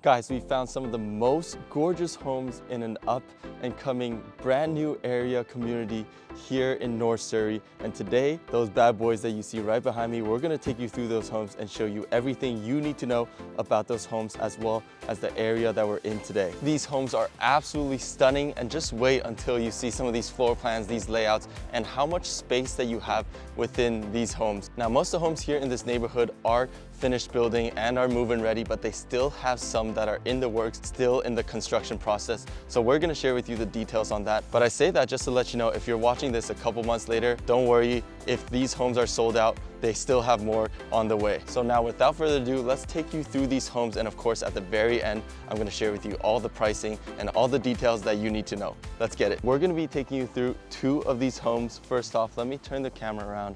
Guys, we found some of the most gorgeous homes in an up and coming brand new area community here in North Surrey. And today, those bad boys that you see right behind me, we're gonna take you through those homes and show you everything you need to know about those homes as well as the area that we're in today. These homes are absolutely stunning, and just wait until you see some of these floor plans, these layouts, and how much space that you have within these homes. Now, most of the homes here in this neighborhood are finished building and are move-in ready, but they still have some that are in the works, still in the construction process. So we're gonna share with you the details on that. But I say that just to let you know, if you're watching this a couple months later, don't worry. If these homes are sold out, they still have more on the way. So now, without further ado, let's take you through these homes. And of course, at the very end, I'm gonna share with you all the pricing and all the details that you need to know. Let's get it. We're gonna be taking you through two of these homes. First off, let me turn the camera around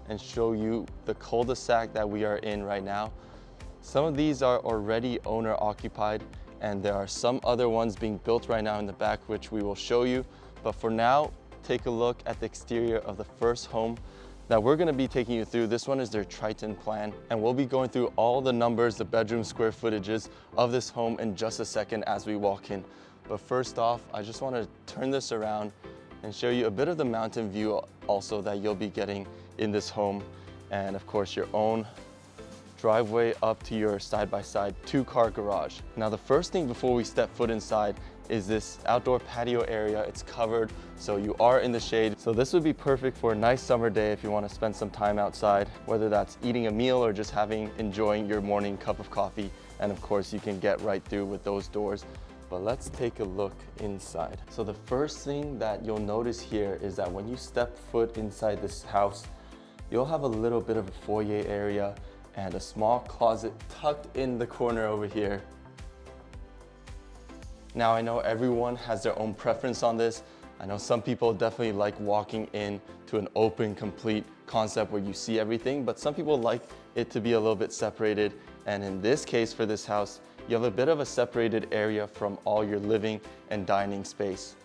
and show you the cul-de-sac that we are in right now. Some of these are already owner occupied, and there are some other ones being built right now in the back, which we will show you. But for now, take a look at the exterior of the first home that we're gonna be taking you through. This one is their Triton plan, and we'll be going through all the numbers, the bedroom square footages of this home in just a second as we walk in. But first off, I just wanna turn this around and show you a bit of the mountain view also that you'll be getting in this home. And of course, your own driveway up to your side-by-side two-car garage. Now, the first thing before we step foot inside is this outdoor patio area. It's covered, so you are in the shade. So this would be perfect for a nice summer day if you want to spend some time outside, whether that's eating a meal or just enjoying your morning cup of coffee. And of course, you can get right through with those doors. But let's take a look inside. So the first thing that you'll notice here is that when you step foot inside this house, you'll have a little bit of a foyer area and a small closet tucked in the corner over here. Now, I know everyone has their own preference on this. I know some people definitely like walking in to an open, complete concept where you see everything, but some people like it to be a little bit separated. And in this case, for this house, you have a bit of a separated area from all your living and dining space.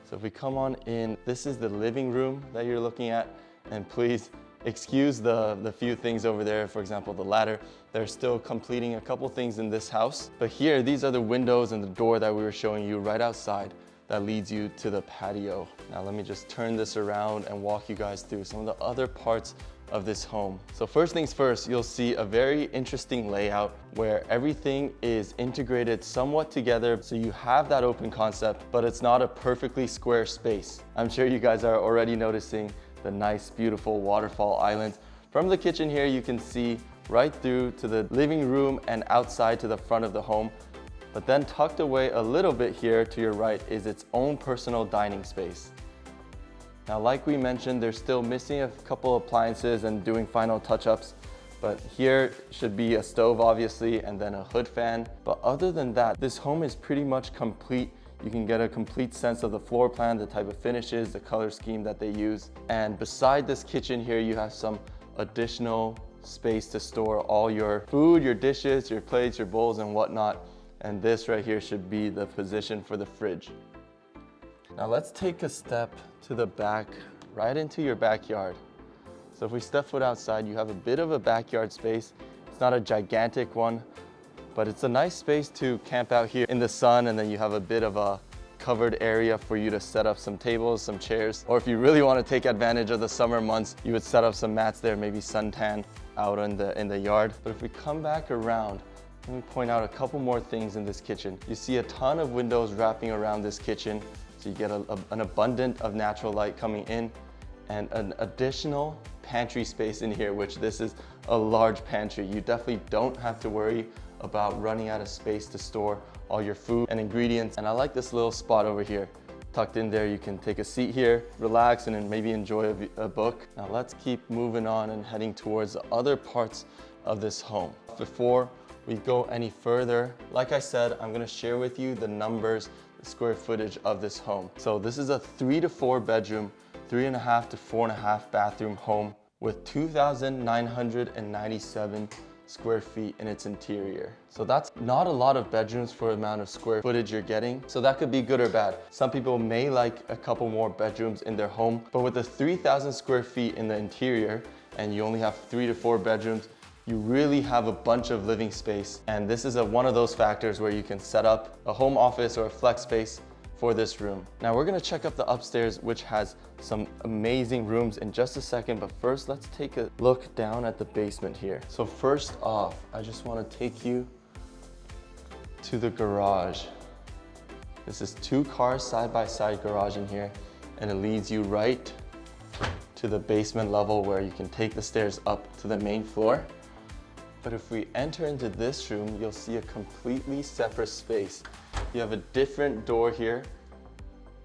So if we come on in, this is the living room that you're looking at. And please excuse the few things over there. For example, the ladder. They're still completing a couple things in this house. But here, these are the windows and the door that we were showing you right outside that leads you to the patio. Now let me just turn this around and walk you guys through some of the other parts of this home. So first things first, you'll see a very interesting layout where everything is integrated somewhat together. So you have that open concept, but it's not a perfectly square space. I'm sure you guys are already noticing the nice, beautiful waterfall island. From the kitchen here, you can see right through to the living room and outside to the front of the home. But then tucked away a little bit here to your right is its own personal dining space. Now, like we mentioned, they're still missing a couple appliances and doing final touch-ups, but here should be a stove, obviously, and then a hood fan. But other than that, this home is pretty much complete. You can get a complete sense of the floor plan, the type of finishes, the color scheme that they use. And beside this kitchen here, you have some additional space to store all your food, your dishes, your plates, your bowls, and whatnot. And this right here should be the position for the fridge. Now let's take a step to the back, right into your backyard. So if we step foot outside, you have a bit of a backyard space. It's not a gigantic one, but it's a nice space to camp out here in the sun, and then you have a bit of a covered area for you to set up some tables, some chairs, or if you really want to take advantage of the summer months, you would set up some mats there, maybe suntan out in the yard. But if we come back around, let me point out a couple more things in this kitchen. You see a ton of windows wrapping around this kitchen, so you get an abundance of natural light coming in, and an additional pantry space in here, which this is a large pantry. You definitely don't have to worry about running out of space to store all your food and ingredients. And I like this little spot over here. Tucked in there, you can take a seat here, relax, and then maybe enjoy a book. Now let's keep moving on and heading towards the other parts of this home. Before we go any further, like I said, I'm gonna share with you the numbers, the square footage of this home. So this is a 3 to 4 bedroom, 3.5 to 4.5 bathroom home with 2,997 square feet in its interior. So that's not a lot of bedrooms for the amount of square footage you're getting. So that could be good or bad. Some people may like a couple more bedrooms in their home, but with the 3,000 square feet in the interior and you only have 3 to 4 bedrooms, you really have a bunch of living space. And this is one of those factors where you can set up a home office or a flex space for this room. Now we're gonna check up the upstairs, which has some amazing rooms in just a second, but first let's take a look down at the basement here. So first off, I just wanna take you to the garage. This is 2 car side-by-side garage in here, and it leads you right to the basement level where you can take the stairs up to the main floor. But if we enter into this room, you'll see a completely separate space. You have a different door here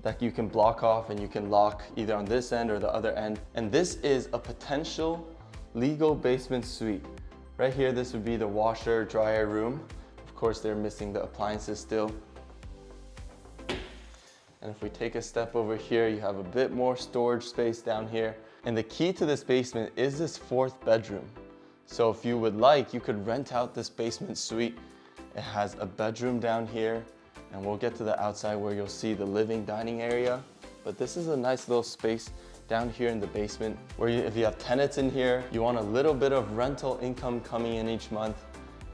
that you can block off and you can lock either on this end or the other end. And this is a potential legal basement suite. Right here, this would be the washer dryer room. Of course, they're missing the appliances still. And if we take a step over here, you have a bit more storage space down here. And the key to this basement is this 4th bedroom. So if you would like, you could rent out this basement suite. It has a bedroom down here, and we'll get to the outside where you'll see the living dining area. But this is a nice little space down here in the basement where if you have tenants in here, you want a little bit of rental income coming in each month.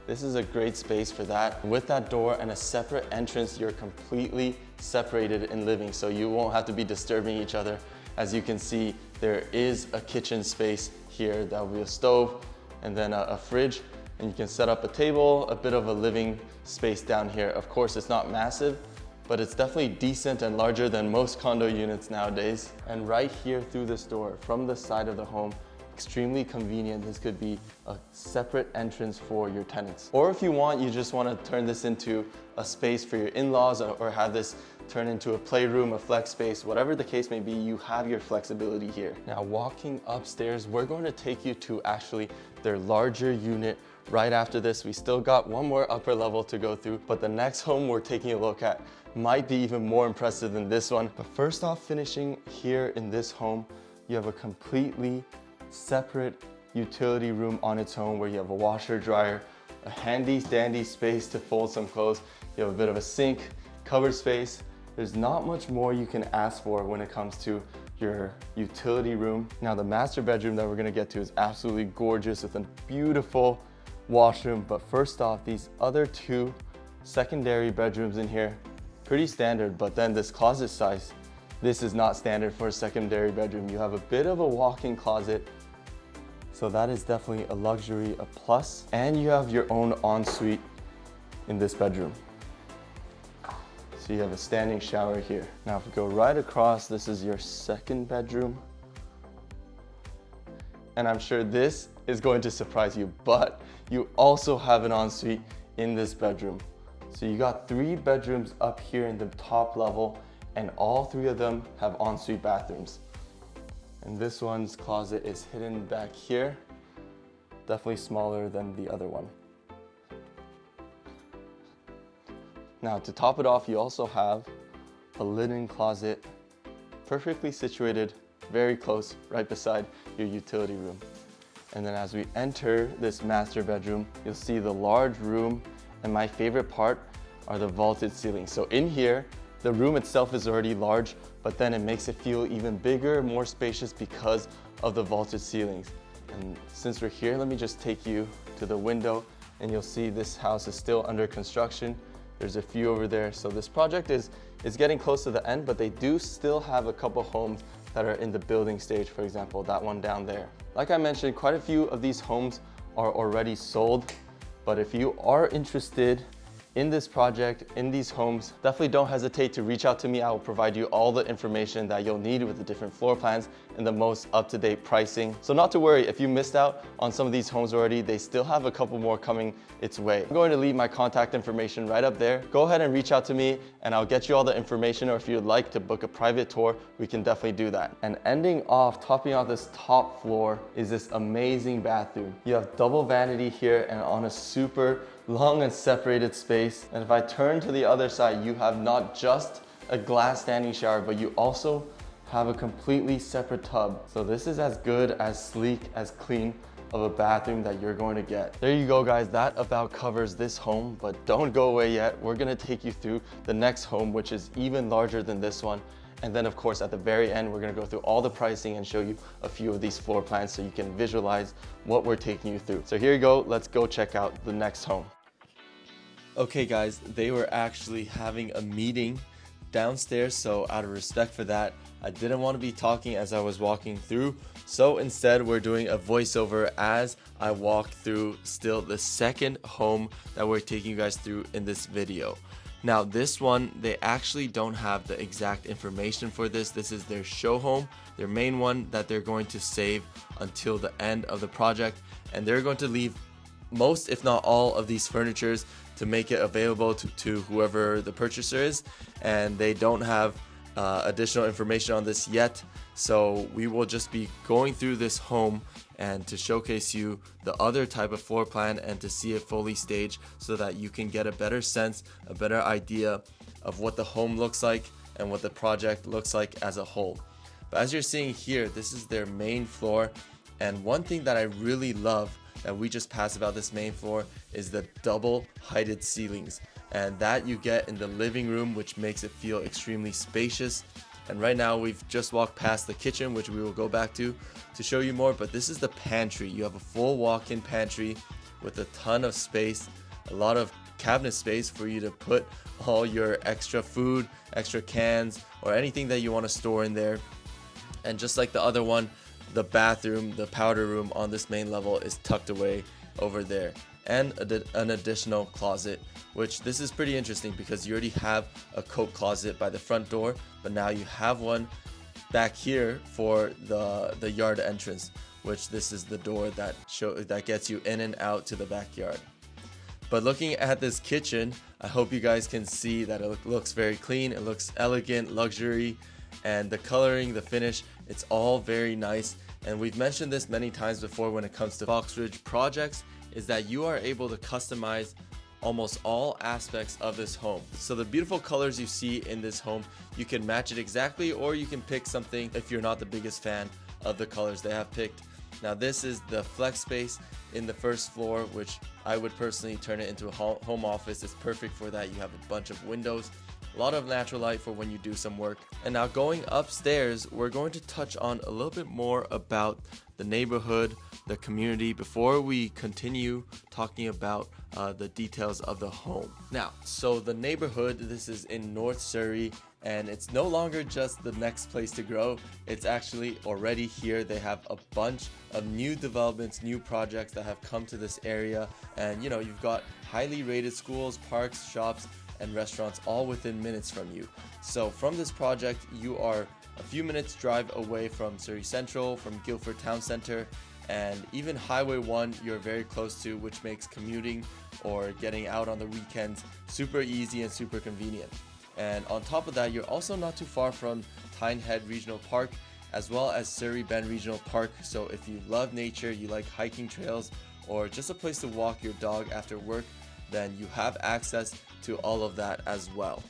This is a great space for that. With that door and a separate entrance, you're completely separated in living, so you won't have to be disturbing each other. As you can see, there is a kitchen space here. That will be a stove and then a fridge, and you can set up a table, a bit of a living space down here. Of course, it's not massive, but it's definitely decent and larger than most condo units nowadays. And right here through this door, from the side of the home, extremely convenient. This could be a separate entrance for your tenants. Or if you want, you just want to turn this into a space for your in-laws or have this turn into a playroom, a flex space, whatever the case may be, you have your flexibility here. Now walking upstairs, we're going to take you to actually their larger unit. Right after this, we still got one more upper level to go through, but the next home we're taking a look at might be even more impressive than this one. But first off, finishing here in this home, you have a completely separate utility room on its own where you have a washer, dryer, a handy dandy space to fold some clothes. You have a bit of a sink, covered space. There's not much more you can ask for when it comes to your utility room. Now the master bedroom that we're gonna get to is absolutely gorgeous with a beautiful washroom. But first off, these other 2 secondary bedrooms in here, pretty standard, but then this closet size, this is not standard for a secondary bedroom. You have a bit of a walk-in closet, so that is definitely a luxury, a plus. And you have your own ensuite in this bedroom. So you have a standing shower here. Now if we go right across, this is your 2nd bedroom. And I'm sure this is going to surprise you, but you also have an ensuite in this bedroom. So you got 3 bedrooms up here in the top level, and all 3 of them have ensuite bathrooms. And this one's closet is hidden back here, definitely smaller than the other one. Now to top it off, you also have a linen closet, perfectly situated, very close, right beside your utility room. And then as we enter this master bedroom, you'll see the large room, and my favorite part are the vaulted ceilings. So in here, the room itself is already large, but then it makes it feel even bigger, more spacious because of the vaulted ceilings. And since we're here, let me just take you to the window, and you'll see this house is still under construction. There's a few over there. So this project is getting close to the end, but they do still have a couple homes that are in the building stage. For example, that one down there. Like I mentioned, quite a few of these homes are already sold, but if you are interested in this project, in these homes, definitely don't hesitate to reach out to me. I will provide you all the information that you'll need with the different floor plans and the most up-to-date pricing. So not to worry, if you missed out on some of these homes already, they still have a couple more coming its way. I'm going to leave my contact information right up there. Go ahead and reach out to me and I'll get you all the information, or if you'd like to book a private tour, we can definitely do that. And topping off this top floor is this amazing bathroom. You have double vanity here and on a super long and separated space. And if I turn to the other side, you have not just a glass standing shower, but you also have a completely separate tub. So this is as good, as sleek, as clean of a bathroom that you're going to get. There you go, guys. That about covers this home, but don't go away yet. We're gonna take you through the next home, which is even larger than this one. And then of course at the very end, we're gonna go through all the pricing and show you a few of these floor plans so you can visualize what we're taking you through. So here you go, let's go check out the next home. Okay guys, they were actually having a meeting downstairs, so out of respect for that, I didn't want to be talking as I was walking through, so instead we're doing a voiceover as I walk through still the second home that we're taking you guys through in this video. Now this one, they actually don't have the exact information for this. This is their show home, their main one that they're going to save until the end of the project, and they're going to leave most, if not all, of these furnitures to make it available to whoever the purchaser is, and they don't have additional information on this yet, so we will just be going through this home and to showcase you the other type of floor plan and to see it fully staged so that you can get a better sense, a better idea of what the home looks like and what the project looks like as a whole. But as you're seeing here, this is their main floor, and one thing that I really love that we just passed about this main floor is the double heighted ceilings, and that you get in the living room, which makes it feel extremely spacious. And right now we've just walked past the kitchen, which we will go back to show you more, but this is the pantry. You have a full walk-in pantry with a ton of space, a lot of cabinet space for you to put all your extra food, extra cans, or anything that you want to store in there. And just like the other one, the bathroom, the powder room on this main level is tucked away over there, and an additional closet, which this is pretty interesting because you already have a coat closet by the front door, but now you have one back here for the yard entrance, which this is the door that gets you in and out to the backyard. But looking at this kitchen, I hope you guys can see that it looks very clean, it looks elegant, luxury, and the coloring, the finish, it's all very nice. And we've mentioned this many times before when it comes to Foxridge projects, is that you are able to customize almost all aspects of this home. So the beautiful colors you see in this home, you can match it exactly, or you can pick something if you're not the biggest fan of the colors they have picked. Now this is the flex space in the first floor, which I would personally turn it into a home office. It's perfect for that. You have a bunch of windows, a lot of natural light for when you do some work. And now going upstairs, we're going to touch on a little bit more about the neighborhood, the community, before we continue talking about the details of the home. Now, so the neighborhood, this is in North Surrey, and it's no longer just the next place to grow. It's actually already here. They have a bunch of new developments, new projects that have come to this area, and you know, you've got highly rated schools, parks, shops, and restaurants all within minutes from you. So from this project, you are a few minutes drive away from Surrey Central, from Guildford Town Centre, and even Highway 1 you're very close to, which makes commuting or getting out on the weekends super easy and super convenient. And on top of that, you're also not too far from Tyne Head Regional Park, as well as Surrey Bend Regional Park. So if you love nature, you like hiking trails, or just a place to walk your dog after work, then you have access to all of that as well.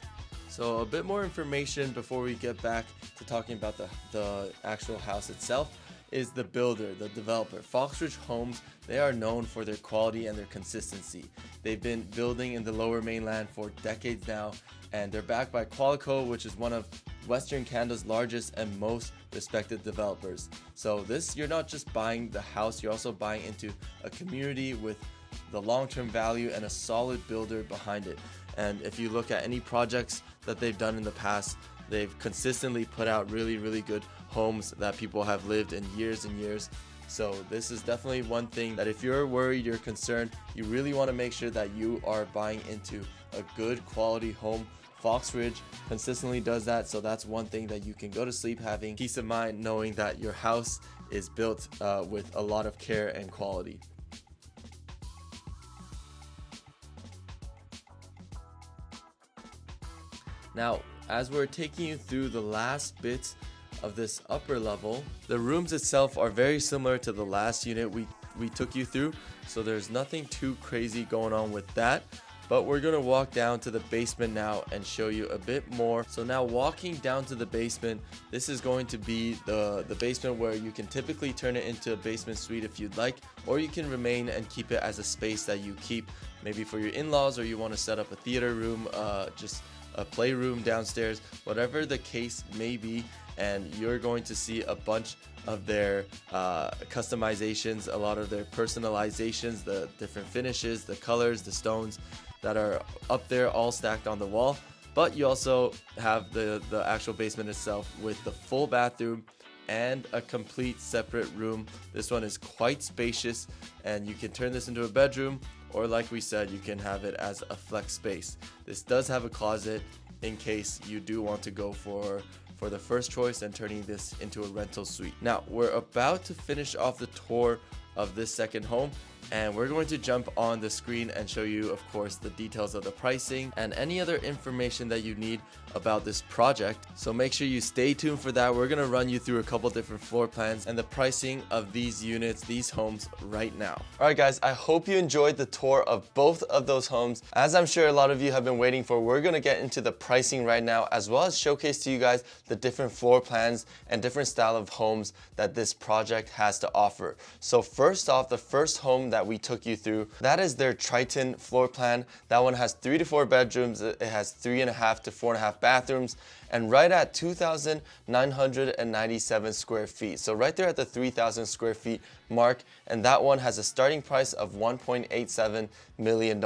So a bit more information before we get back to talking about the actual house itself is the builder, the developer. Foxridge Homes, they are known for their quality and their consistency. They've been building in the Lower Mainland for decades now, and they're backed by Qualico, which is one of Western Canada's largest and most respected developers. So this, you're not just buying the house, you're also buying into a community with the long-term value and a solid builder behind it. And if you look at any projects that they've done in the past, they've consistently put out really, really good homes that people have lived in years and years. So this is definitely one thing that if you're worried, you're concerned, you really want to make sure that you are buying into a good quality home. Foxridge consistently does that, so that's one thing that you can go to sleep having peace of mind knowing that your house is built with a lot of care and quality. Now, as we're taking you through the last bits of this upper level, the rooms itself are very similar to the last unit we took you through, so there's nothing too crazy going on with that. But we're gonna walk down to the basement now and show you a bit more. So now walking down to the basement, this is going to be the basement where you can typically turn it into a basement suite if you'd like, or you can remain and keep it as a space that you keep maybe for your in-laws, or you want to set up a theater room just a playroom downstairs, whatever the case may be. And you're going to see a bunch of their customizations, a lot of their personalizations, the different finishes, the colors, the stones that are up there all stacked on the wall. But you also have the actual basement itself with the full bathroom and a complete separate room. This one is quite spacious, and you can turn this into a bedroom, or like we said, you can have it as a flex space. This does have a closet in case you do want to go for the first choice and turning this into a rental suite. Now, we're about to finish off the tour of this second home, and we're going to jump on the screen and show you, of course, the details of the pricing and any other information that you need about this project. So make sure you stay tuned for that. We're going to run you through a couple different floor plans and the pricing of these units, these homes right now. All right, guys, I hope you enjoyed the tour of both of those homes. As I'm sure a lot of you have been waiting for, we're going to get into the pricing right now, as well as showcase to you guys the different floor plans and different style of homes that this project has to offer. So first off, the first home that we took you through, that is their Triton floor plan. That one has 3 to 4 bedrooms. It has 3.5 to 4.5 bathrooms, and right at 2,997 square feet. So right there at the 3,000 square feet mark, and that one has a starting price of $1.87 million.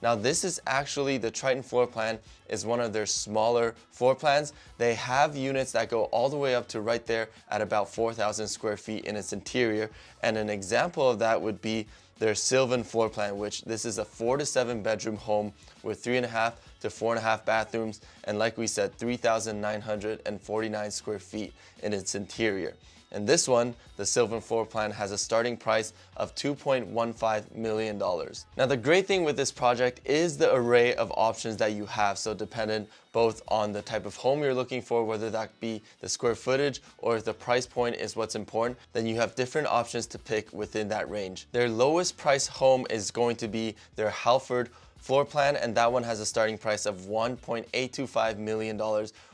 Now this is actually, the Triton floor plan is one of their smaller floor plans. They have units that go all the way up to right there at about 4,000 square feet in its interior, and an example of that would be their Sylvan floor plan, which this is a 4 to 7 bedroom home with 3.5 to 4.5 bathrooms, and like we said, 3,949 square feet in its interior. And this one, the Sylvan floor plan, has a starting price of $2.15 million. Now the great thing with this project is the array of options that you have. So dependent both on the type of home you're looking for, whether that be the square footage or if the price point is what's important, then you have different options to pick within that range. Their lowest price home is going to be their Halford floor plan, and that one has a starting price of $1.825 million.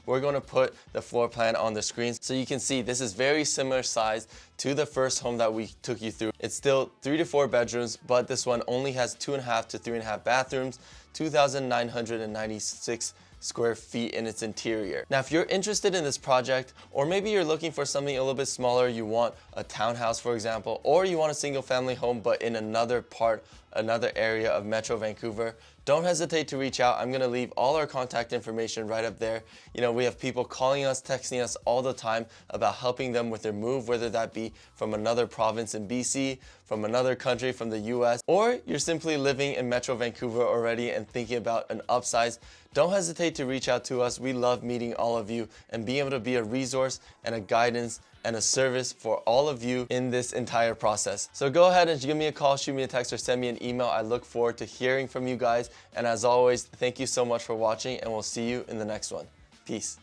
We're going to put the floor plan on the screen so you can see this is very similar size to the first home that we took you through. It's still 3 to 4 bedrooms, but this one only has 2.5 to 3.5 bathrooms, 2,996 square feet in its interior. Now, if you're interested in this project, or maybe you're looking for something a little bit smaller, you want a townhouse, for example, or you want a single family home, but in another area of Metro Vancouver, don't hesitate to reach out. I'm gonna leave all our contact information right up there. You know, we have people calling us, texting us all the time about helping them with their move, whether that be from another province in BC, from another country, from the US, or you're simply living in Metro Vancouver already and thinking about an upsize. Don't hesitate to reach out to us. We love meeting all of you and being able to be a resource and a guidance and a service for all of you in this entire process. So go ahead and give me a call, shoot me a text, or send me an email. I look forward to hearing from you guys. And as always, thank you so much for watching, and we'll see you in the next one. Peace.